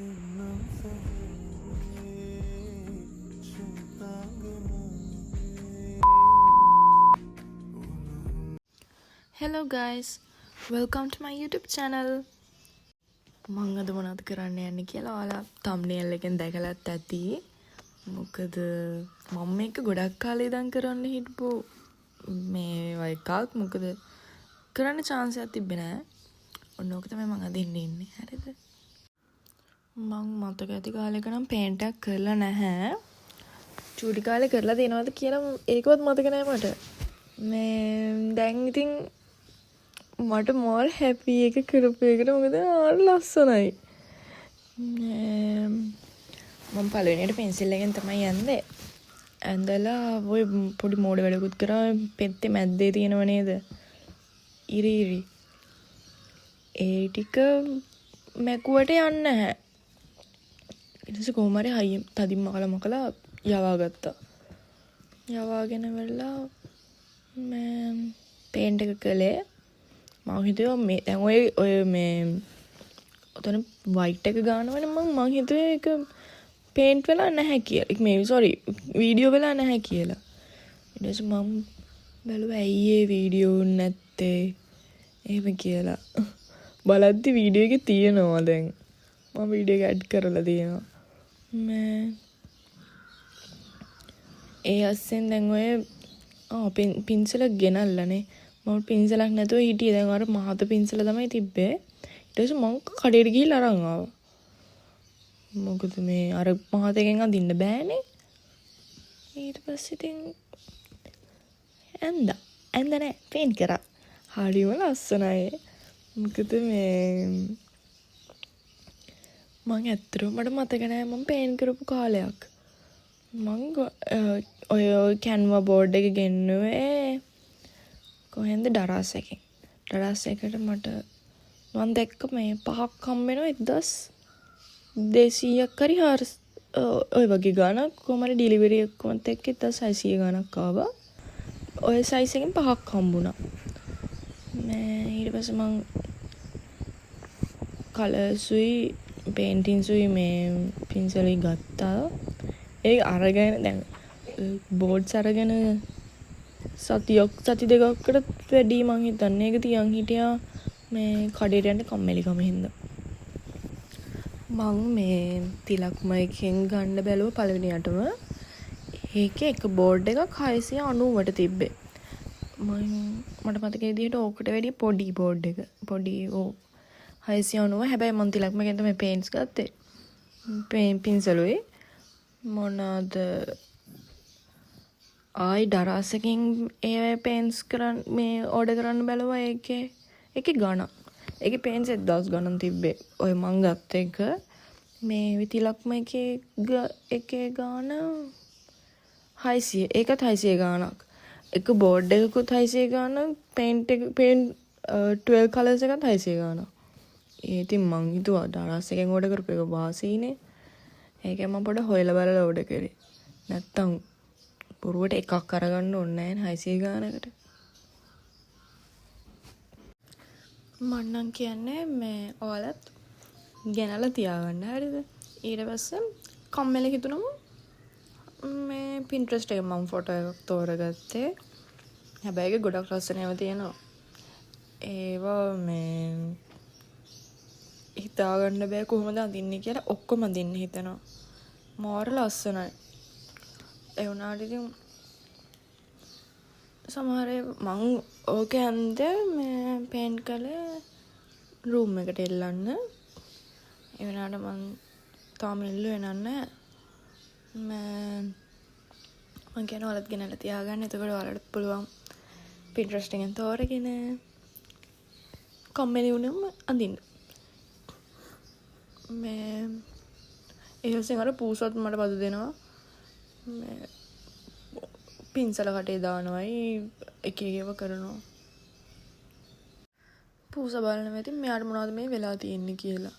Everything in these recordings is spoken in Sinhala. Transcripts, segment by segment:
Hello guys, welcome to my YouTube channel. මම අද මොනවද කරන්න යන්නේ කියලා ඔයාලා thumbnail එකෙන් දැකලත් ඇති. මොකද මම මේක ගොඩක් කාලේ ඉඳන් කරන්න හිටපු මේ එකක්. මොකද කරන්න chance එකක් තිබ්බේ නෑ. ඔන්න ඕක තමයි මම අද ඉන්නේ. හරිද? මම මතක ඇති කාලෙක නම් paint එකක් කරලා නැහැ. චූටි කාලේ කරලා තියෙනවද කියලා ඒකවත් මතක නෑ මට. මේ දැන් ඉතින් මට මෝල් හැපි එක කරපු එකට මොකද ලස්සනයි. මම පළවෙනියට පෙන්සිල් එකෙන් තමයි යන්නේ. ඇඳලා ඔය පොඩි මෝඩ වැඩකුත් කරා පෙත්තේ මැද්දේ තියෙනව නේද? ඉරි. ඒ ටික මැකුවට යන්නේ නැහැ. ඊට පස්සේ කොහොම හරි හයිය තදින් මකලා යවා ගත්තා. යවාගෙන වෙලා මම පේන්ට් එක කළේ මම හිතුවා මේ දැන් ඔය මේ ඔතන වයිට් එක ගන්නවනේ මම හිතුවේ ඒක පේන්ට් වෙලා නැහැ කියලා. මේ සෝරි වීඩියෝ වෙලා නැහැ කියලා. ඊට පස්සේ මම බැලුවා ඇයි ඒ වීඩියෝ නැත්තේ එහෙම කියලා. බලද්දි වීඩියෝ එකේ තියෙනවා දැන්. මම වීඩියෝ එක ඇඩ් කරලා තියෙනවා. ඒ අස්සෙන් දැන් ඔය පින්සලක් ගෙනල්ලානේ. මම පින්සලක් නැතුව හිටියේ. දැන් අර මහත පින්සල තමයි තිබ්බේ. ඊට පස්සේ මම කඩේට ගිහිල්ලා අරන් ආවා. මොකද මේ අර මහතෙන් අඳින්න බෑනේ. ඊට පස්සේ ඉතින් ඇඳ නෑ පේන්ට් කරා. හරිම ලස්සනයි. මොකද මේ මම ඇත්තටම මට මතක නෑ මම පේන්ට් කරපු කාලයක්. මම ඔය කැන්වා බෝඩ් එක ගෙන්නුවේ කොහෙන්ද ඩරාස් එකෙන්. ඩරාස් එකට මට මම දැක්ක මේ 5ක් හම්බ වෙනවා 1200ක් හරි ඔය වගේ ගාණක් කොහමද ඩෙලිවරි එකත් එක්ක 1600 ගාණක් ආවා. ඔය සයිස් එකෙන් 5ක් හම්බුණා. මේ ඊට පස්සේ මම කලර්ස්ුයි පේන්ටින්ස්ුයි මේ පින්සලුයි ගත්තා. ඒක අරගෙන දැන් බෝඩ්ස් අරගෙන සති දෙකකට වැඩි මං හිතන්නේ ඒක තියන් හිටියා මේ කඩේට යන්න කම්මැලිකම හින්දා. මං මේ තිලක්මයකින් ගන්න බැලුව පළවෙනියටම ඒකේ එක බෝඩ් එකක් 690ට තිබ්බේ. මට මතක විදිහට ඕකට වැඩිය පොඩි බෝඩ් එක. පොඩි 690. හැබැයි මං තිලක්මයකින් තමයි පේන්ට්ස් ගත්තේ. පින්සලුයි මොනවාද ආයි ඩරාස් එකෙන් ඒ පේන්ට්ස් කරන් මේ ඕඩර් කරන්න බැලුවා ඒකේ ගණන්. ඒකේ පේන්ට්ස් 1000 ගණන් තිබ්බේ. ඔය මං ගත්ත එක මේ විතිලක්ම එකේ ගාන 600. ඒකත් 600 ගානක්. එක බෝඩ් එකකුත් 600 ගානක් පේන්ට් 12 කලර්ස් එකත් 600 ගානක්. ඉතින් මං හිතුවා ඩරාස් එකෙන් ඕඩර් කරපු එක වාසීනේ. ඒකෙන් මම පොඩ හොයලා බලලා ඕඩර් කරේ. නැත්තම් පුරුවට එකක් අරගන්න ඕනේ නැහැ 600 ගානකට. මම නම් කියන්නේ මේ ඔයාලත් ගෙනලා තියාගන්න හරිද? ඊට පස්සේ කම්මැලි හිතුනම මේ Pinterest එකේ මම ෆොටෝ එකක් තෝරගත්තේ. හැබැයි ඒක ගොඩක් ලස්සනව තියෙනවා. ඒවා මේ හිතාගන්න බෑ කොහොමද අඳින්නේ කියලා ඔක්කොම අඳින්න හිතනවා. මාර ලස්සනයි. ඒ වුණාට ඉතින් සමහර මං ඕක ඇන්දේ මේ පේන්ට් කළේ රූම් එකට එල්ලන්න. ඒ වුණාට මං තාම එල්ලුවේ නැහැ. මං කියන ඔයාලත් ගෙනල්ලා තියාගන්න. එතකොට ඔයාලට පුළුවන් Pinterest එකෙන් තෝරගෙන කම්මැලි වුණොම අඳින්න. මේ ඒසෙන් අර පූසත් මට බදු දෙනවා. මේ පින්සල කටේ දානවයි එක එකව කරනවා. පූස බලන වෙතින් මෙයාට මොනවද මේ වෙලා තියෙන්නේ කියලා.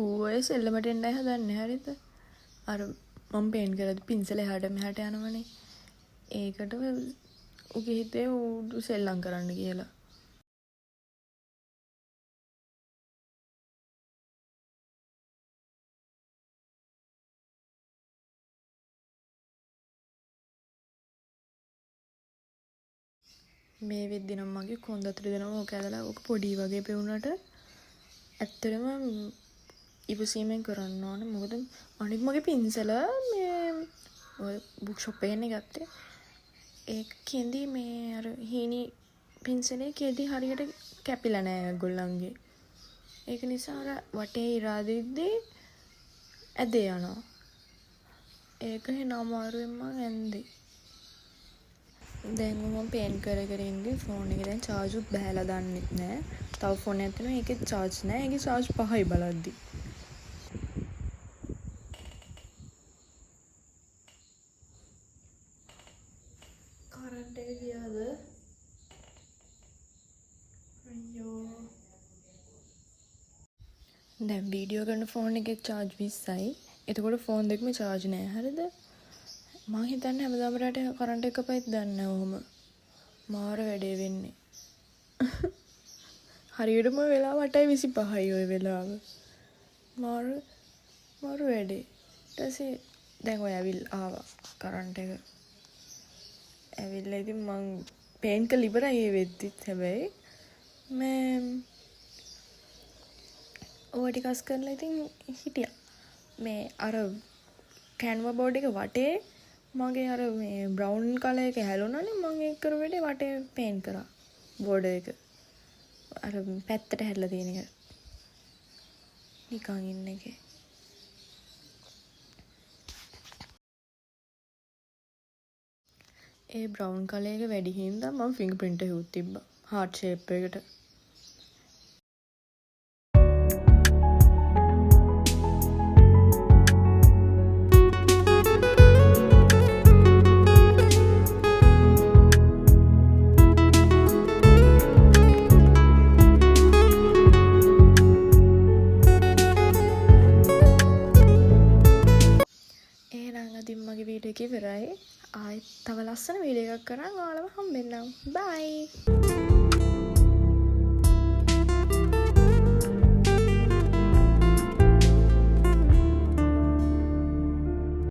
ඌයේ සෙල්ලමට එන්නයි හදන්නේ හරිද? අර මම පේන් කරද්දි පින්සල එහාට මෙහාට යනවනේ. ඒකට උගේ හිතේ ඌ සෙල්ලම් කරන්න කියලා. මේ වෙද්දි නම් මගේ කොන්ද අතට දෙනවා ඕක ඇදලා ඕක පොඩි වගේ පෙවුනට ඇත්තටම ඉවසීමෙන් කරන්න ඕන. මොකද අනිත් මගේ පින්සල මේ ඔය බුක් ෂොප් එකෙන් ගත්තේ. ඒක කෙන්දි මේ අර හීනි පින්සලේ කෙදි හරියට කැපිලා නෑ ඒගොල්ලන්ගේ. ඒක නිසා අර වටේ ඉරා දෙද්දී ඇදේ යනවා. ඒක හෙන අමාරුවෙන් මං ඇන්දේ. දැන් මම පේන් කර කර ඉඳි ෆෝන් එකේ දැන් charge උත් බහැලා දන්නෙත් නෑ. තව ෆෝන් එකක් තියෙනවා ඒකේ charge නෑ. ඒකේ charge 5යි බලද්දි. කරන්ට් එක ගියාද? අයියෝ. දැන් වීඩියෝ කරන ෆෝන් එකේ charge 20යි. එතකොට ෆෝන් දෙකම charge නෑ. හරිද? මං හිතන්නේ හැමදාම රට කරන්ට් එක කපයිද දන්නේ නැහැ ඔහොම. මාර වැඩේ වෙන්නේ. හරියටම වෙලාව 8:25යි ඔය වෙලාව. මාර වැඩේ. ඊට පස්සේ දැන් ඔය ආවා කරන්ට් එක. ඇවිල්ලා ඉතින් මං පේන් කළ ඉවරයි ඒ වෙද්දිත් හැබැයි මේ ඕවා ටික අස් කරලා ඉතින් හිටියා. මේ අර කැන්වා බෝඩ් එක වටේ මගේ අර මේ බ්‍රවුන් කලර් එක හැලුණානේ මම ඒක කර වෙලේ වටේ පේන් කරා බෝඩ් එක. අර පැත්තට හැදලා තියෙන එක. නිකන් ඉන්න එකේ. ඒ බ්‍රවුන් කලර් එක වැඩි හින්දා මම ෆින්ගර් ප්‍රින්ට් එක උත් තිබ්බා. හાર્ට් ෂේප් එකට. ඉතින් මගේ වීඩියෝ එක ඉවරයි. ආයෙත් තව ලස්සන වීඩියෝ එකක් කරන් ඔයාලව හම්බෙන්නම්. බයි.